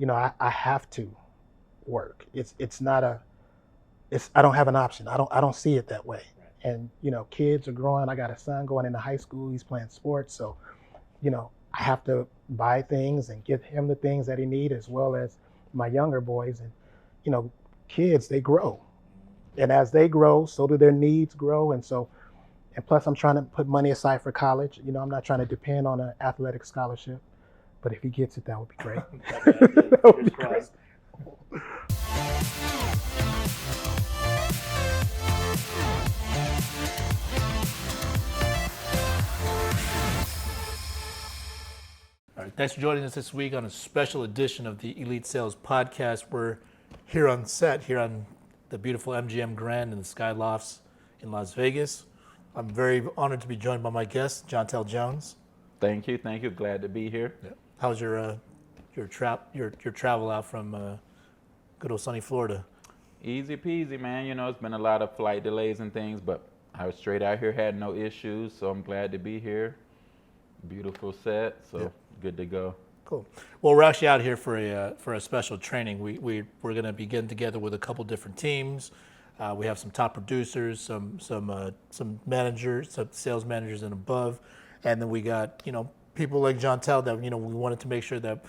I have to work. It's not I don't have an option. I don't see it that way. And kids are growing. I got a son going into high school. He's playing sports, so I have to buy things and get him the things that he needs, as well as my younger boys. And kids, they grow, and as they grow, so do their needs grow. And plus, I'm trying to put money aside for college. I'm not trying to depend on an athletic scholarship, but if he gets it, that would be great. That would be great. All right, thanks for joining us this week on a special edition of the Elite Sales Podcast. We're here on set, here on the beautiful MGM Grand in the Sky Lofts in Las Vegas. I'm very honored to be joined by my guest, Jantale Jones. Thank you. Glad to be here. Yeah. How was your travel out from good old sunny Florida? Easy peasy, man. It's been a lot of flight delays and things, but I was straight out here, had no issues, so I'm glad to be here. Beautiful set, so Good to go. Cool. Well, we're actually out here for a special training. We're going to be getting together with a couple different teams. We have some top producers, some managers, some sales managers and above, and then we got people like Jantale that we wanted to make sure that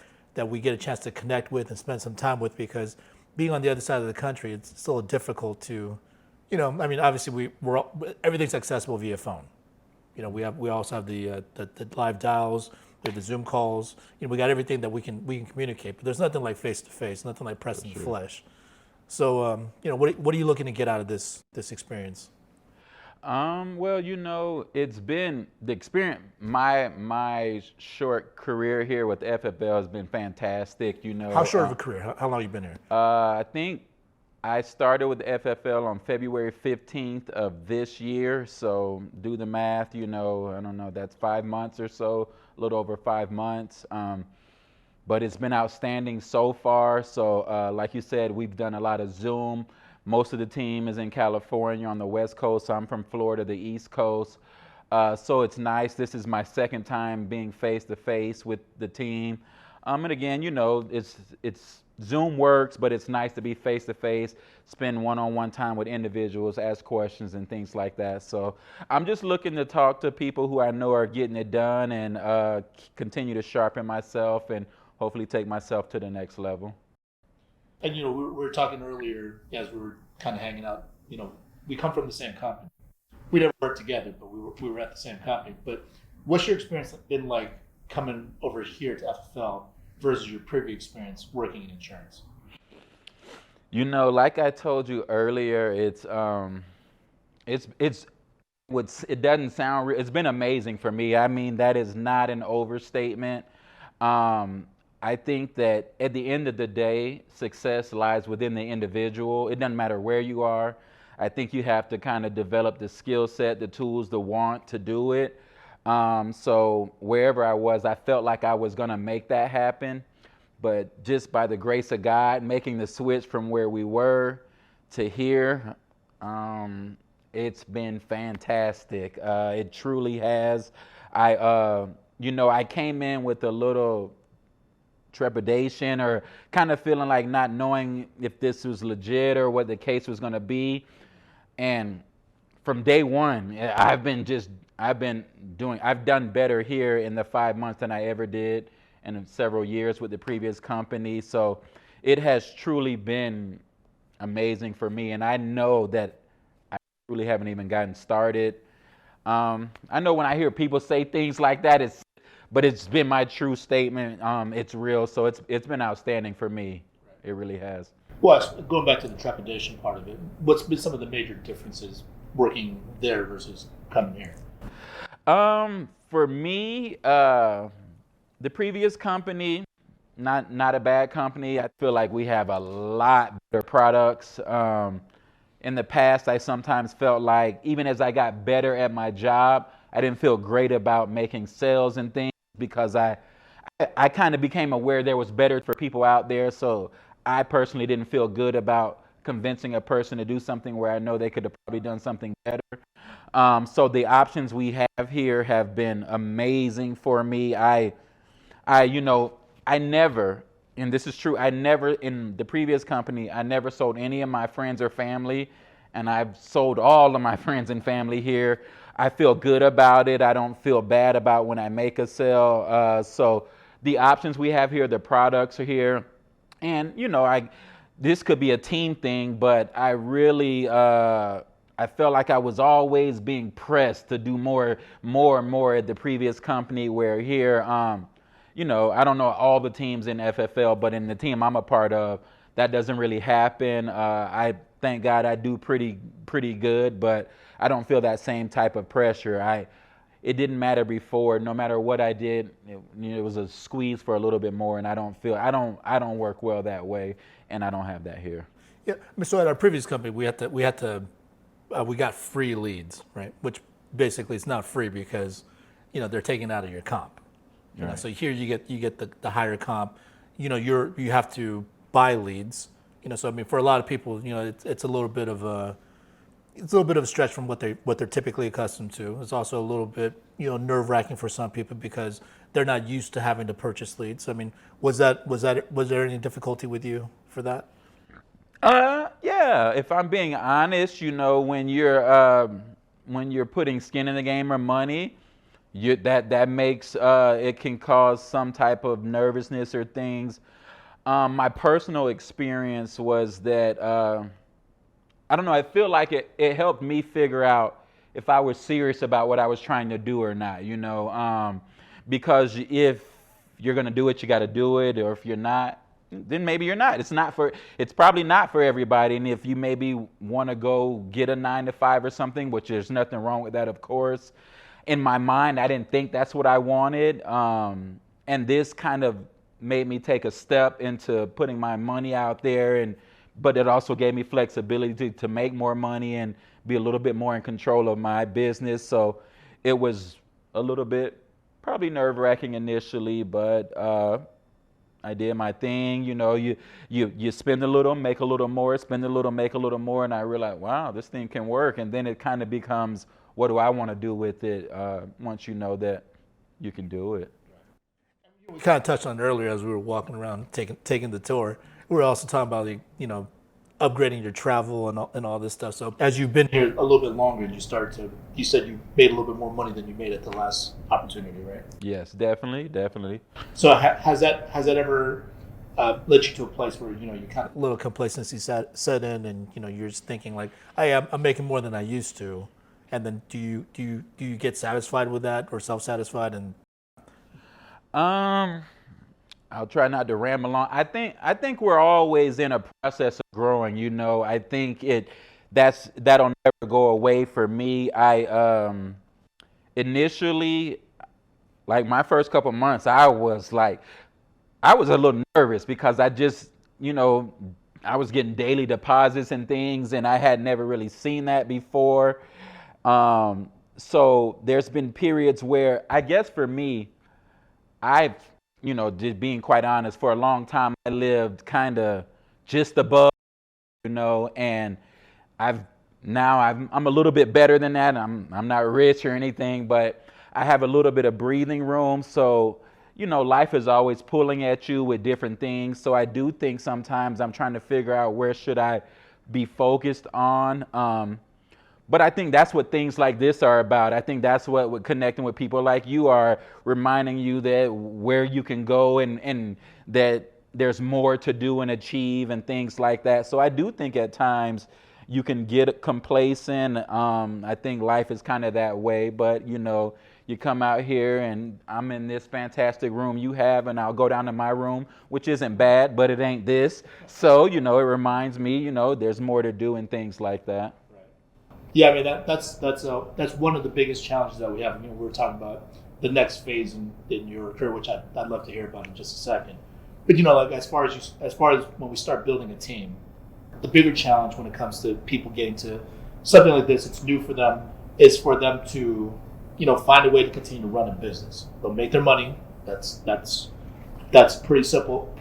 we get a chance to connect with and spend some time with, because being on the other side of the country, it's still difficult to, obviously everything's accessible via phone. We also have the live dials, we have the Zoom calls. We got everything that we can communicate, but there's nothing like face to face, nothing like press in the flesh. So, what are you looking to get out of this experience? Well, it's been the experience. My short career here with FFL has been fantastic. How short of a career? How long have you been here? I think I started with the FFL on February 15th of this year. So do the math. I don't know. That's 5 months or so, a little over 5 months. But it's been outstanding so far. So like you said, we've done a lot of Zoom. Most of the team is in California on the West Coast. I'm from Florida, the East Coast. So it's nice. This is my second time being face-to-face with the team. And again, it's Zoom works, but it's nice to be face-to-face, spend one-on-one time with individuals, ask questions and things like that. So I'm just looking to talk to people who I know are getting it done and continue to sharpen myself and hopefully take myself to the next level. And we were talking earlier as we were kind of hanging out. We come from the same company. We never worked together, but we were at the same company. But what's your experience been like coming over here to FFL versus your previous experience working in insurance? Like I told you earlier, it doesn't sound real. It's been amazing for me. That is not an overstatement. I think that at the end of the day, success lies within the individual. It doesn't matter where you are. I think you have to kind of develop the skill set, the tools, the want to do it. So wherever I was, I felt like I was going to make that happen. But just by the grace of God, making the switch from where we were to here, it's been fantastic. It truly has. I came in with a little trepidation or kind of feeling like not knowing if this was legit or what the case was going to be. And from day one, I've done better here in the 5 months than I ever did in several years with the previous company. So it has truly been amazing for me. And I know that I really haven't even gotten started. I know when I hear people say things like that, but it's been my true statement. It's real, so it's been outstanding for me. It really has. Well, going back to the trepidation part of it, what's been some of the major differences working there versus coming here? For me, the previous company, not a bad company. I feel like we have a lot better products. In the past, I sometimes felt like even as I got better at my job, I didn't feel great about making sales and things because I kind of became aware there was better for people out there. So I personally didn't feel good about convincing a person to do something where I know they could have probably done something better. So the options we have here have been amazing for me. I never and this is true, I never, in the previous company, I never sold any of my friends or family, and I've sold all of my friends and family here. I feel good about it. I don't feel bad about when I make a sale. So the options we have here, the products are here, and this could be a team thing, but I really, I felt like I was always being pressed to do more and more at the previous company. Where here, I don't know all the teams in FFL, but in the team I'm a part of, that doesn't really happen. I thank God I do pretty good, but I don't feel that same type of pressure. It didn't matter before. No matter what I did, it was a squeeze for a little bit more, and I don't work well that way, and I don't have that here. Yeah. So at our previous company, we got free leads, right? Which basically it's not free because, they're taken out of your comp. Right. So here you get the higher comp. You have to buy leads. So I mean, for a lot of people, it's a little bit of a stretch from what they're typically accustomed to. It's also a little bit nerve-wracking for some people because they're not used to having to purchase leads. I mean, was there any difficulty with you for that? Yeah. If I'm being honest, when you're putting skin in the game or money, that makes it can cause some type of nervousness or things. My personal experience was that I don't know. I feel like it helped me figure out if I was serious about what I was trying to do or not. Because if you're gonna do it, you got to do it, or if you're not, then maybe you're not. It's probably not for everybody. And if you maybe want to go get a 9-to-5 or something, which there's nothing wrong with that, of course. In my mind, I didn't think that's what I wanted. And this kind of made me take a step into putting my money out there, but it also gave me flexibility to make more money and be a little bit more in control of my business. So it was a little bit probably nerve-wracking initially, but I did my thing. You spend a little, make a little more, spend a little, make a little more, and I realized, wow, this thing can work. And then it kind of becomes, what do I want to do with it once you know that you can do it. We kind of touched on it earlier as we were walking around taking the tour. We were also talking about upgrading your travel and all this stuff. So as you've been here a little bit longer, you said you made a little bit more money than you made at the last opportunity, right? Yes, definitely. So has that ever led you to a place where you kind of a little complacency set in, and you're just thinking like, hey, I'm making more than I used to, and then do you get satisfied with that or self-satisfied? And I'll try not to ramble on. I think we're always in a process of growing. I think that'll never go away for me. I initially, like my first couple months, I was a little nervous because I just, I was getting daily deposits and things, and I had never really seen that before. So there's been periods where I guess for me, just being quite honest, for a long time I lived kind of just above, and I'm a little bit better than that. I'm not rich or anything, but I have a little bit of breathing room. So, life is always pulling at you with different things. So I do think sometimes I'm trying to figure out where should I be focused on. But I think that's what things like this are about. I think that's what connecting with people like you are, reminding you that where you can go and that there's more to do and achieve and things like that. So I do think at times you can get complacent. I think life is kind of that way, but you come out here and I'm in this fantastic room you have, and I'll go down to my room, which isn't bad, but it ain't this. So, it reminds me, there's more to do and things like that. Yeah, I mean that's one of the biggest challenges that we have. We were talking about the next phase in your career, which I'd love to hear about in just a second. But as far as when we start building a team, the bigger challenge when it comes to people getting to something like this, it's new for them, is for them to find a way to continue to run a business. They'll make their money. That's pretty simple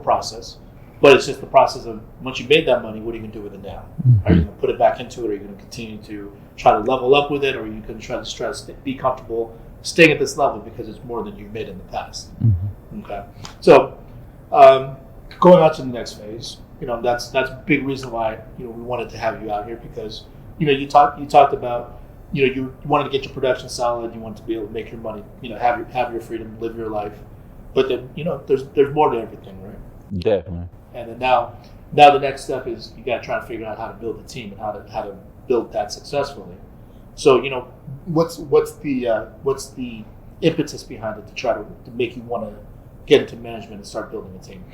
process. But it's just the process of once you made that money, what are you going to do with it now? Mm-hmm. Are you going to put it back into it? Are you going to continue to try to level up with it? Or are you going to try to be comfortable staying at this level because it's more than you've made in the past? Mm-hmm. Okay. So Um, Going on to the next phase, that's a big reason why we wanted to have you out here because you talked about you wanted to get your production solid, you wanted to be able to make your money, have your freedom, live your life, but then there's more to everything, right? Definitely. And then now the next step is you got to try to figure out how to build a team and how to build that successfully. So what's the impetus behind it to try to make you want to get into management and start building a team?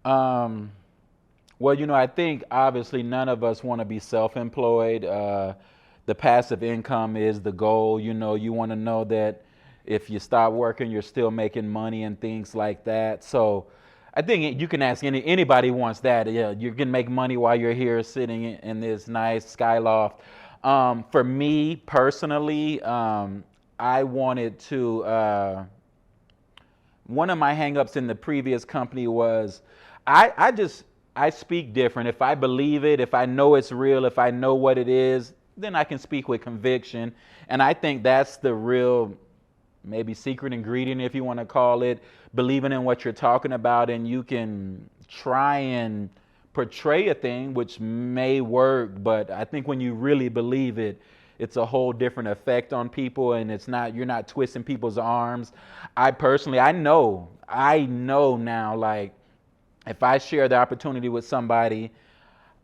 Um, well, I think obviously none of us want to be self-employed. The passive income is the goal. You want to know that if you stop working, you're still making money and things like that. So I think you can ask anybody wants that. Yeah, you can make money while you're here sitting in this nice skyloft. For me personally, I wanted to. One of my hangups in the previous company was I speak different. If I believe it, if I know it's real, if I know what it is, then I can speak with conviction. And I think that's the real maybe secret ingredient, if you want to call it, believing in what you're talking about, and you can try and portray a thing which may work, but I think when you really believe it, it's a whole different effect on people, and you're not twisting people's arms. I personally, I know now, like, if I share the opportunity with somebody,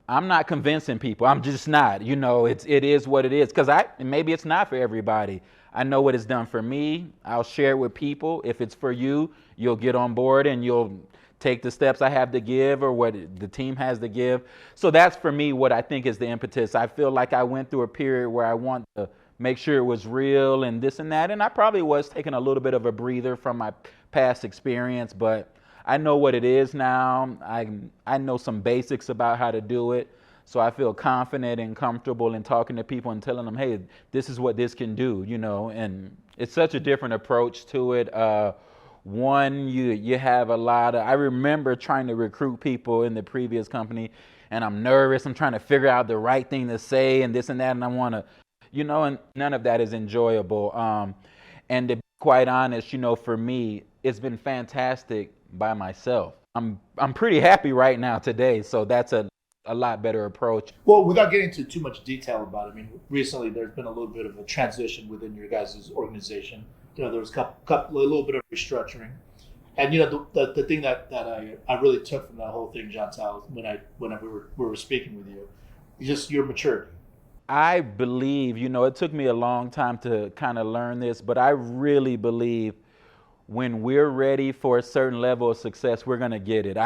I'm not convincing people. I'm just not. It is what it is. Because maybe it's not for everybody. I know what it's done for me. I'll share it with people. If it's for you, you'll get on board and you'll take the steps I have to give or what the team has to give. So that's for me what I think is the impetus. I feel like I went through a period where I want to make sure it was real and this and that. And I probably was taking a little bit of a breather from my past experience, but I know what it is now. I know some basics about how to do it. So I feel confident and comfortable in talking to people and telling them, hey, this is what this can do, and it's such a different approach to it. One, you have a lot of, I remember trying to recruit people in the previous company, and I'm nervous. I'm trying to figure out the right thing to say and this and that, and I want to, and none of that is enjoyable. And to be quite honest, for me, it's been fantastic by myself. I'm pretty happy right now today, so that's a lot better approach. Well, without getting into too much detail about it, I mean, recently there's been a little bit of a transition within your guys' organization. There was a little bit of restructuring, and the thing that I really took from that whole thing, John Tal, when we were speaking with you, is just your maturity. I believe, it took me a long time to kind of learn this, but I really believe when we're ready for a certain level of success, we're going to get it.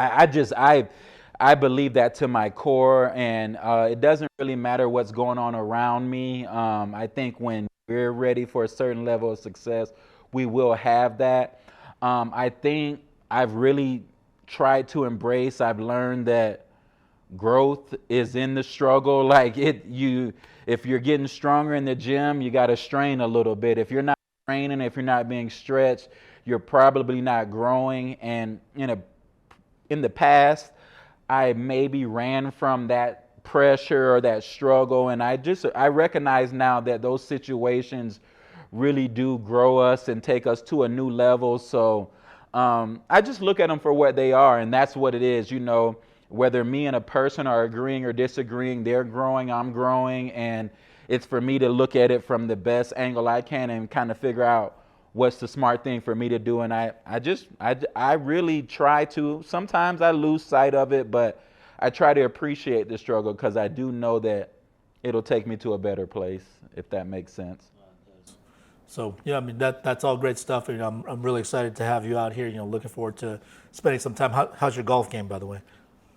I believe that to my core, and it doesn't really matter what's going on around me. I think when we're ready for a certain level of success, we will have that. I think I've really tried to embrace, I've learned that growth is in the struggle. If you're getting stronger in the gym, you got to strain a little bit. If you're not training, if you're not being stretched, you're probably not growing. And in the past, I maybe ran from that pressure or that struggle, and I recognize now that those situations really do grow us and take us to a new level. So I just look at them for what they are, and that's what it is. Whether me and a person are agreeing or disagreeing, they're growing, I'm growing, and it's for me to look at it from the best angle I can and kind of figure out what's the smart thing for me to do. And I really try to. Sometimes I lose sight of it, but I try to appreciate the struggle because I do know that it'll take me to a better place, if that makes sense. So yeah, I mean that's all great stuff, and I'm really excited to have you out here. Looking forward to spending some time. How's your golf game, by the way?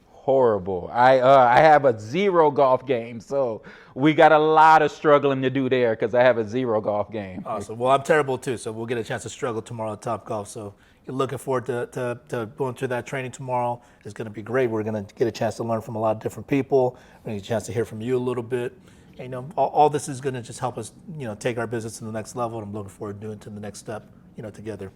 Horrible. I have a zero golf game, so we got a lot of struggling to do there because I have a zero golf game. Awesome. Well, I'm terrible too, so we'll get a chance to struggle tomorrow at Top Golf. So you're looking forward to going through that training tomorrow. It's going to be great. We're going to get a chance to learn from a lot of different people. We're going to get a chance to hear from you a little bit. And, all this is going to just help us, take our business to the next level. And I'm looking forward to doing to the next step, together.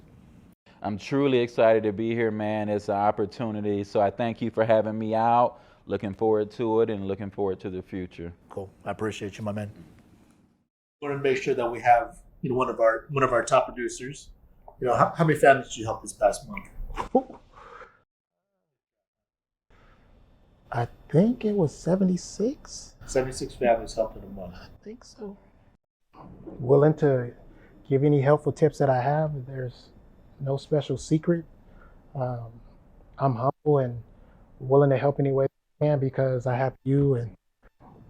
I'm truly excited to be here, man. It's an opportunity. So I thank you for having me out. Looking forward to it and looking forward to the future. Cool. I appreciate you, my man. We want to make sure that we have, one of our top producers. How many families did you help this past month? I think it was 76. 76 families helped in a month. I think so. Willing to give any helpful tips that I have. There's no special secret. Um, I'm humble and willing to help any way I can because I have you and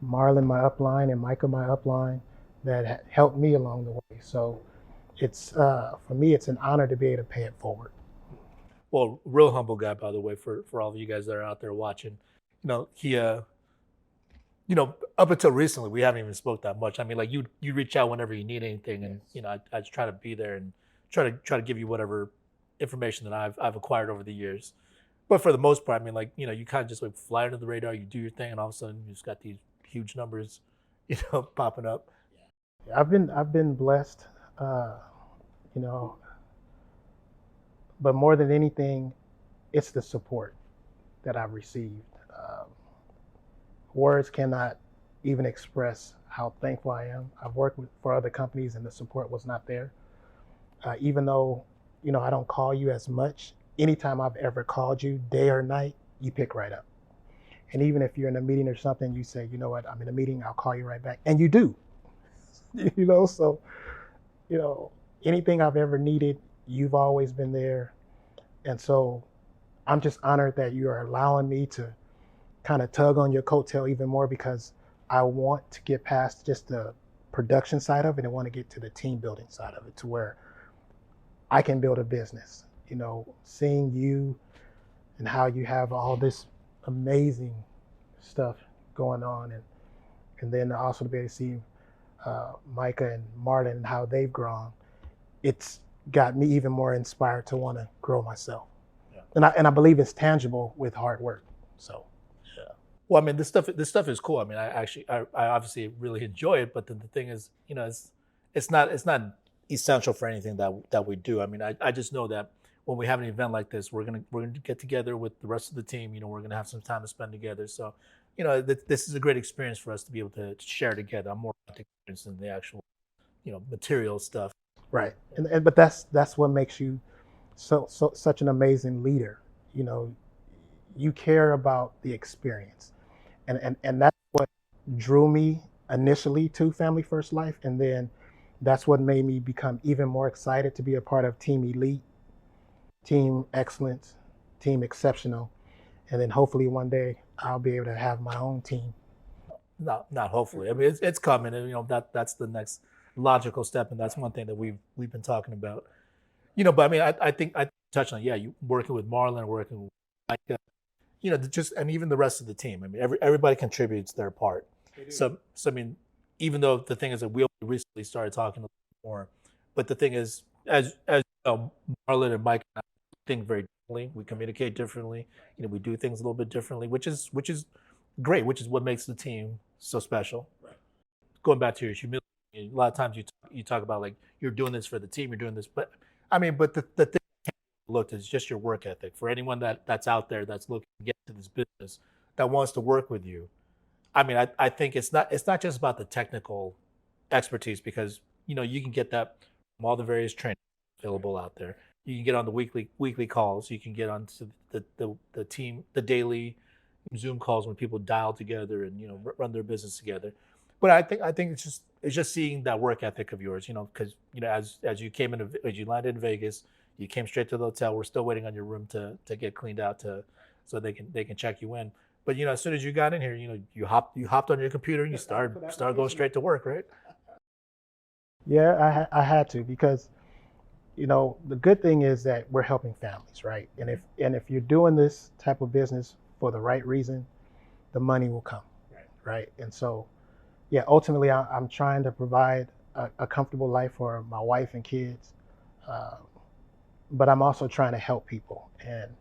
Marlon, my upline, and Micah, my upline, that helped me along the way. So it's for me, it's an honor to be able to pay it forward. Well, real humble guy, by the way, for all of you guys that are out there watching. He up until recently, we haven't even spoke that much. I mean, like you reach out whenever you need anything, and I just try to be there and try to give you whatever information that I've acquired over the years. But for the most part, I mean, like you kind of just like fly under the radar, you do your thing, and all of a sudden you just got these huge numbers, popping up. I've been blessed, uh, you know, but more than anything, it's the support that I've received. Words cannot even express how thankful I am. I've worked for other companies and the support was not there. Even though, I don't call you as much, anytime I've ever called you, day or night, you pick right up. And even if you're in a meeting or something, you say, you know what, I'm in a meeting, I'll call you right back. And you do, so, anything I've ever needed, you've always been there. And so I'm just honored that you are allowing me to kind of tug on your coattail even more because I want to get past just the production side of it and want to get to the team building side of it to where I can build a business. Seeing you and how you have all this amazing stuff going on and then also to be able to see Micah and Marlon and how they've grown, it's got me even more inspired to want to grow myself. Yeah. And I believe it's tangible with hard work. So. Well, I mean, this stuff is cool. I mean, I obviously really enjoy it, but then the thing is, it's not essential for anything that we do. I mean, I just know that when we have an event like this, we're gonna get together with the rest of the team. We're gonna have some time to spend together. So, this is a great experience for us to be able to share together. I'm more about the experience than the actual, material stuff. Right, but that's what makes you such an amazing leader. You care about the experience. And that's what drew me initially to Family First Life. And then that's what made me become even more excited to be a part of Team Elite, Team Excellence, Team Exceptional. And then hopefully one day I'll be able to have my own team. Not hopefully. I mean, it's coming. And, that's the next logical step. And that's one thing that we've been talking about. But I mean, I think I touched on, you working with Marlon, working with Micah, and even the rest of the team. I mean, everybody contributes their part. So I mean, even though the thing is that we recently started talking a little more, but the thing is, as Marlon and Mike and I think very differently. We communicate differently. We do things a little bit differently, which is great. Which is what makes the team so special. Right. Going back to your humility, a lot of times you talk about like you're doing this for the team, you're doing this, but I mean, but the thing looked is just your work ethic. For anyone that's out there that's looking to get to this business that wants to work with you, I mean, I think it's not just about the technical expertise because you can get that from all the various trainings available out there. You can get on the weekly calls. You can get on to the team, the daily Zoom calls when people dial together and run their business together. But I think it's just seeing that work ethic of yours. Because as you landed in Vegas. You came straight to the hotel. We're still waiting on your room to get cleaned out so they can check you in. But as soon as you got in here, you hopped on your computer and you started going straight to work, right? Yeah, I had to because the good thing is that we're helping families, right? And if you're doing this type of business for the right reason, the money will come, right? And so, ultimately, I'm trying to provide a comfortable life for my wife and kids. But I'm also trying to help people. And,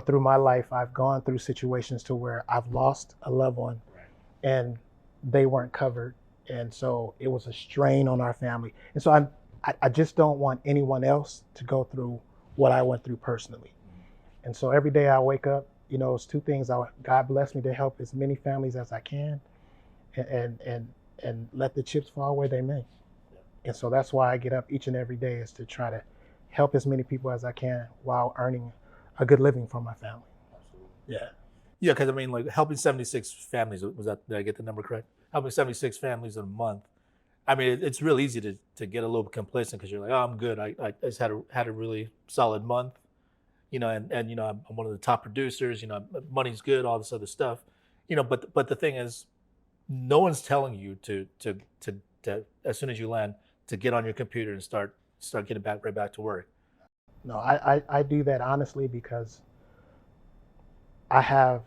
through my life, I've gone through situations to where I've lost a loved one and they weren't covered. And so it was a strain on our family. And so I just don't want anyone else to go through what I went through personally. And so every day I wake up, it's two things. God bless me to help as many families as I can and let the chips fall where they may. And so that's why I get up each and every day is to try to help as many people as I can while earning a good living for my family. Absolutely. Yeah. Yeah, because I mean, like helping 76 families, was that, did I get the number correct? Helping 76 families in a month. I mean, it's real easy to get a little complacent because you're like, oh, I'm good. I just had a really solid month, and I'm one of the top producers. Money's good, all this other stuff, But the thing is, no one's telling you to as soon as you land to get on your computer and start getting right back to work. No, I do that honestly because I have,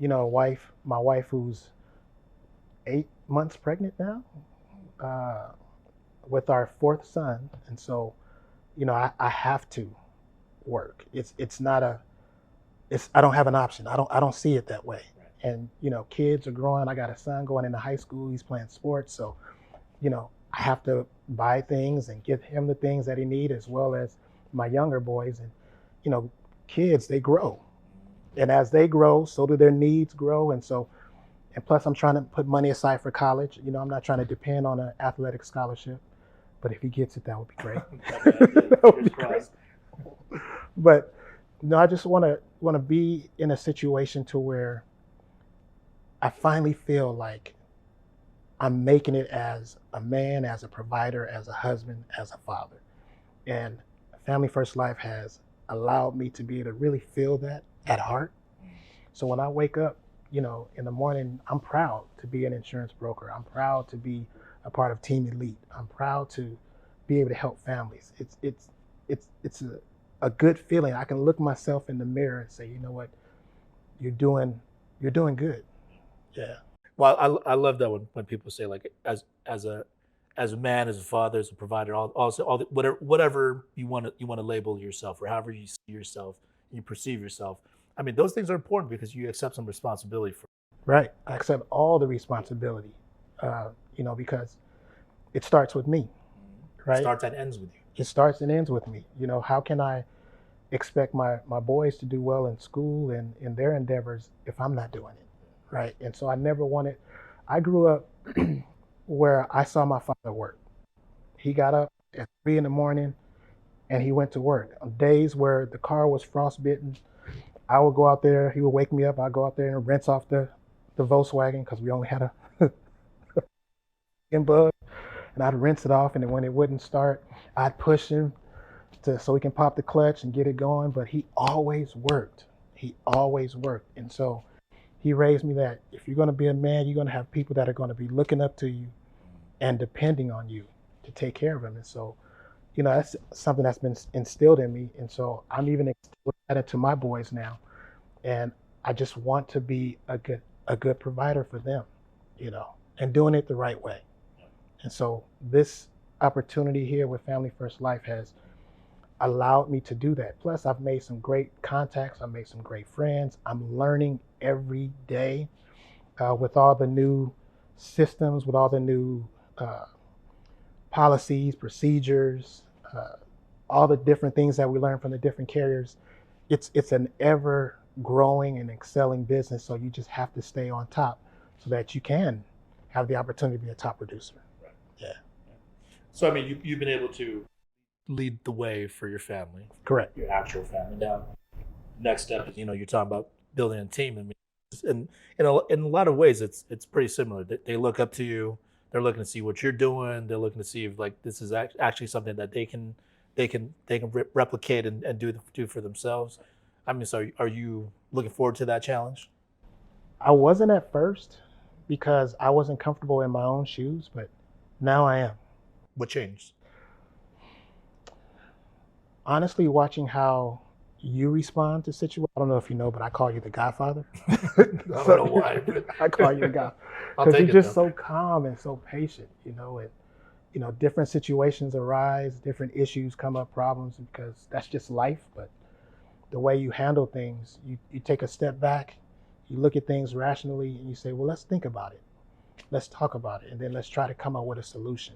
a wife, my wife who's 8 months pregnant now, uh, with our fourth son, and so, I have to work. It's not a, it's I don't have an option. I don't see it that way. And kids are growing. I got a son going into high school. He's playing sports, so I have to buy things and get him the things that he needs, as well as my younger boys. And kids, they grow, and as they grow, so do their needs grow. And plus, I'm trying to put money aside for college. I'm not trying to depend on an athletic scholarship, but if he gets it, that would be great. That would be great. But I just want to be in a situation to where I finally feel like I'm making it as a man, as a provider, as a husband, as a father. And Family First Life has allowed me to be able to really feel that at heart. So when I wake up, in the morning, I'm proud to be an insurance broker. I'm proud to be a part of Team Elite. I'm proud to be able to help families. It's a good feeling. I can look myself in the mirror and say, you know what, you're doing good. Yeah. Well, I love that when people say, like, as a man, as a father, as a provider, all the, whatever you want to label yourself, or however you see yourself, you perceive yourself. I mean, those things are important because you accept some responsibility for. Right. I accept all the responsibility, because it starts with me, right? It starts and ends with you. It starts and ends with me. How can I expect my boys to do well in school and in their endeavors if I'm not doing it, right? And so I grew up where I saw my father work. He got up at 3 a.m. and he went to work. On days where the car was frostbitten, I would go out there, he would wake me up, I'd go out there and rinse off the Volkswagen, because we only had a bug, and I'd rinse it off, and then when it wouldn't start, I'd push him so he can pop the clutch and get it going. But he always worked. And so he raised me that if you're going to be a man, you're going to have people that are going to be looking up to you and depending on you to take care of them. And so, that's something that's been instilled in me. And so I'm even instilling that into my boys now. And I just want to be a good provider for them, and doing it the right way. And so this opportunity here with Family First Life has allowed me to do that. Plus, I've made some great contacts. I've made some great friends. I'm learning every day with all the new systems, with all the new policies, procedures, all the different things that we learn from the different carriers. It's an ever growing and excelling business. So you just have to stay on top so that you can have the opportunity to be a top producer. Right. Yeah. So, I mean, you've been able to lead the way for your family. Correct. Your actual family. Now, next step is, you're talking about building a team. I mean, and in a lot of ways, it's pretty similar. They look up to you. They're looking to see what you're doing. They're looking to see if, like, this is actually something that they can replicate and do for themselves. I mean, so are you looking forward to that challenge? I wasn't at first because I wasn't comfortable in my own shoes, but now I am. What changed? Honestly, watching how you respond to situations. I don't know if you know, but I call you the Godfather. I don't know why. I call you the God because you're just so calm and so patient, and different situations arise, different issues come up, problems, because that's just life. But the way you handle things, you take a step back, you look at things rationally, and you say, well, let's think about it. Let's talk about it, and then let's try to come up with a solution.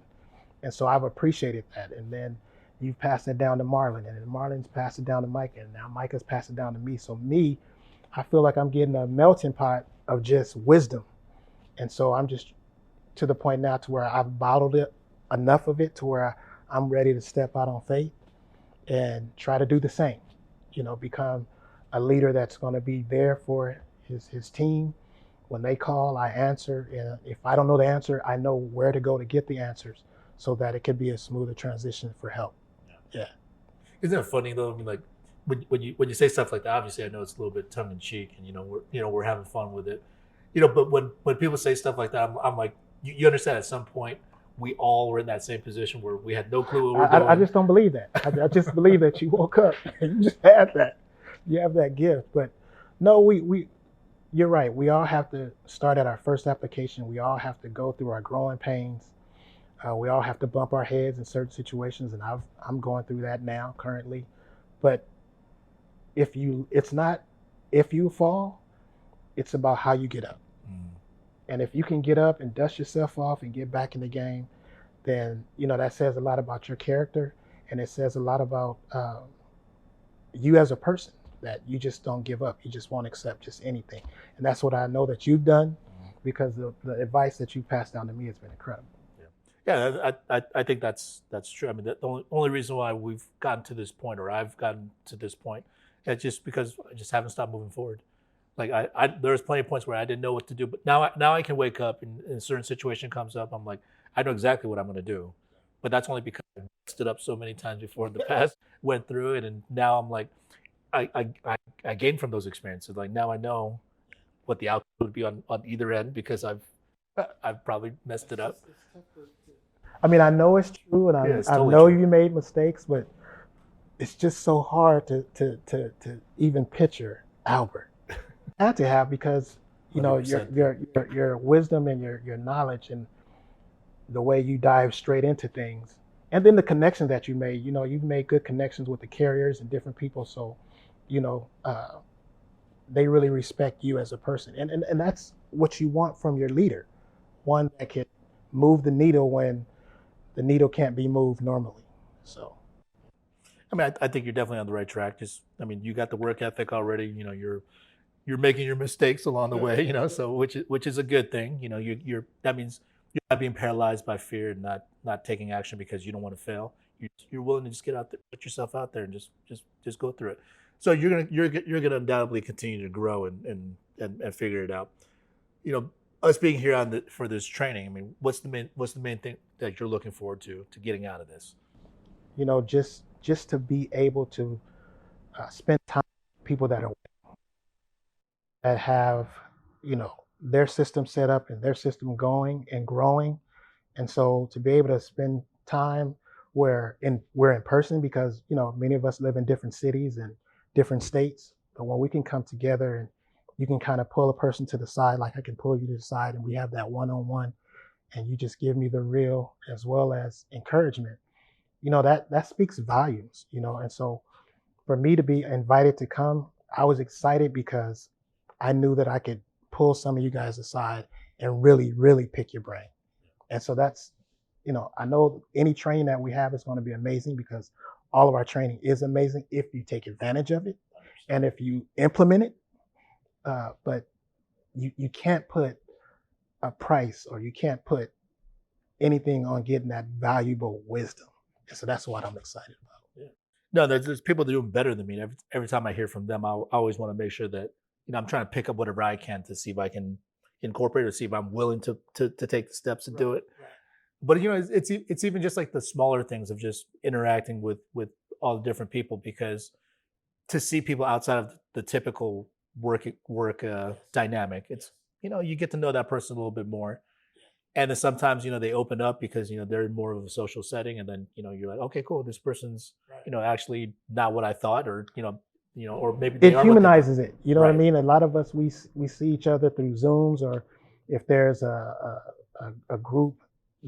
And so I've appreciated that. And then you've passed it down to Marlon, and then Marlon's passed it down to Micah, and now Micah's passed it down to me. So I feel like I'm getting a melting pot of just wisdom. And so I'm just to the point now to where I've bottled it, enough of it to where I'm ready to step out on faith and try to do the same, become a leader that's going to be there for his team. When they call, I answer. And if I don't know the answer, I know where to go to get the answers so that it could be a smoother transition for help. Yeah. Isn't it funny though? I mean, like when you say stuff like that, obviously I know it's a little bit tongue in cheek, and we're having fun with it, But when people say stuff like that, I'm like, you understand at some point we all were in that same position where we had no clue what we're doing. I just don't believe that. I just believe that you woke up and you just had that. You have that gift. But no, you're right. We all have to start at our first application. We all have to go through our growing pains. We all have to bump our heads in certain situations, and I'm going through that now currently. But it's not if you fall, it's about how you get up. And if you can get up and dust yourself off and get back in the game, then that says a lot about your character, and it says a lot about you as a person, that you just don't give up. You just won't accept just anything. And that's what I know that you've done, because the advice that you passed down to me has been incredible. Yeah, I think that's true. I mean, the only reason why we've gotten to this point, or I've gotten to this point, is just because I just haven't stopped moving forward. Like there's plenty of points where I didn't know what to do, but now I can wake up and a certain situation comes up. I'm like, I know exactly what I'm going to do, but that's only because I stood up so many times before in the past, went through it, and now I'm like, I gained from those experiences. Like now I know what the outcome would be on either end, because I've probably messed it up. I mean, I know it's true, and I totally know true. you made mistakes, but it's just so hard to even picture Albert. Had to have, because 100%. your wisdom and your knowledge and the way you dive straight into things, and then the connections that you made. You've made good connections with the carriers and different people, so they really respect you as a person, and that's what you want from your leader, one that can move the needle when the needle can't be moved normally. So I mean, I think you're definitely on the right track. You got the work ethic already. You're making your mistakes along the way. So which is a good thing. That means you're not being paralyzed by fear and not taking action because you don't want to fail. You're willing to just get out there, put yourself out there, and just go through it. So you're gonna undoubtedly continue to grow and figure it out. Us being here for this training. I mean, what's the main thing that you're looking forward to getting out of this? just to be able to spend time with people that have their system set up and their system going and growing, and so to be able to spend time where we're in person, because many of us live in different cities and different states, but when we can come together and you can kind of pull a person to the side, like I can pull you to the side, and we have that one-on-one, and you just give me the real as well as encouragement, that speaks volumes, and so for me to be invited to come, I was excited because I knew that I could pull some of you guys aside and really, really pick your brain. And so that's, I know any training that we have is going to be amazing, because all of our training is amazing if you take advantage of it and if you implement it. But you can't put a price, or you can't put anything on getting that valuable wisdom. And so that's what I'm excited about. Yeah. No, there's people that are doing better than me. Every time I hear from them, I always want to make sure that I'm trying to pick up whatever I can to see if I can incorporate, or see if I'm willing to take the steps to do it. Right. But it's even just like the smaller things of just interacting with all the different people, because to see people outside of the typical work dynamic, it's you get to know that person a little bit more, and then sometimes they open up because they're in more of a social setting, and then you're like, okay, cool, this person's actually not what I thought, or or maybe they It are humanizes it. You know what I Right. mean? A lot of us, we see each other through Zooms, or if there's a group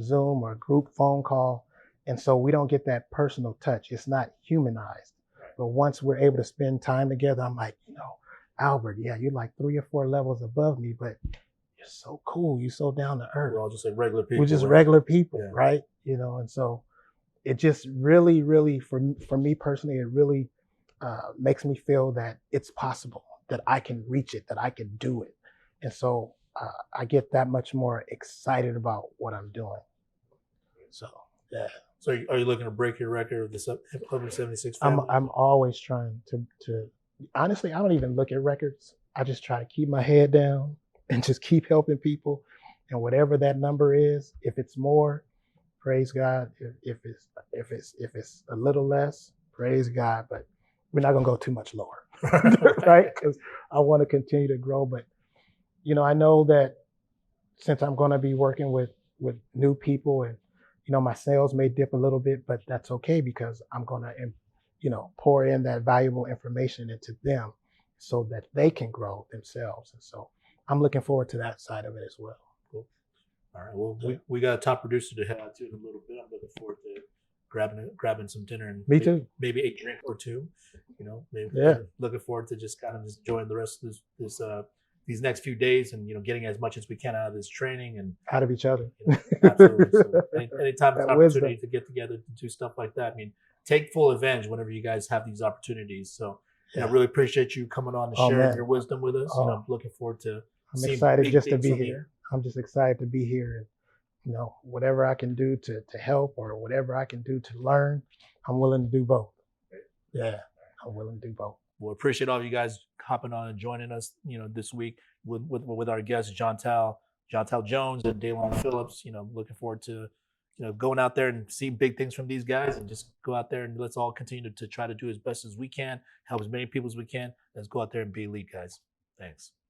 Zoom or a group phone call, and so we don't get that personal touch. It's not humanized. But once we're able to spend time together, I'm like, Albert, yeah, you're like 3 or 4 levels above me, but you're so cool. You're so down to earth. We're all just like regular people. We're just right? regular people, Yeah. right? And so it just really, really, for me personally, it really makes me feel that it's possible, that I can reach it, that I can do it. And so I get that much more excited about what I'm doing. So, yeah. So are you looking to break your record of the 176 I'm family? always trying to honestly, I don't even look at records. I just try to keep my head down and just keep helping people. And whatever that number is, if it's more, praise God. If it's a little less, praise God. But we're not gonna go too much lower, right? Because I want to continue to grow. But I know that since I'm going to be working with new people, and my sales may dip a little bit, but that's okay because I'm going to pour in that valuable information into them so that they can grow themselves. And so I'm looking forward to that side of it as well. Cool. All right. Well, we got a top producer to head out to in a little bit. I'm looking forward to grabbing some dinner and Me too. Maybe a drink or two. Maybe looking forward to just kind of just enjoying the rest of these next few days and getting as much as we can out of this training and out of each other. Absolutely. So anytime there's an opportunity wisdom to get together to do stuff like that, I mean, take full advantage whenever you guys have these opportunities. So I really appreciate you coming on and sharing your wisdom with us. I'm looking forward to. I'm excited just to be here. I'm just excited to be here, and whatever I can do to help or whatever I can do to learn, I'm willing to do both. Yeah, I'm willing to do both. Well, appreciate all of you guys hopping on and joining us, this week with our guests, Jantale Jones and Daylon Phillips. Looking forward to, going out there and seeing big things from these guys, and just go out there and let's all continue to try to do as best as we can, help as many people as we can. Let's go out there and be elite, guys. Thanks.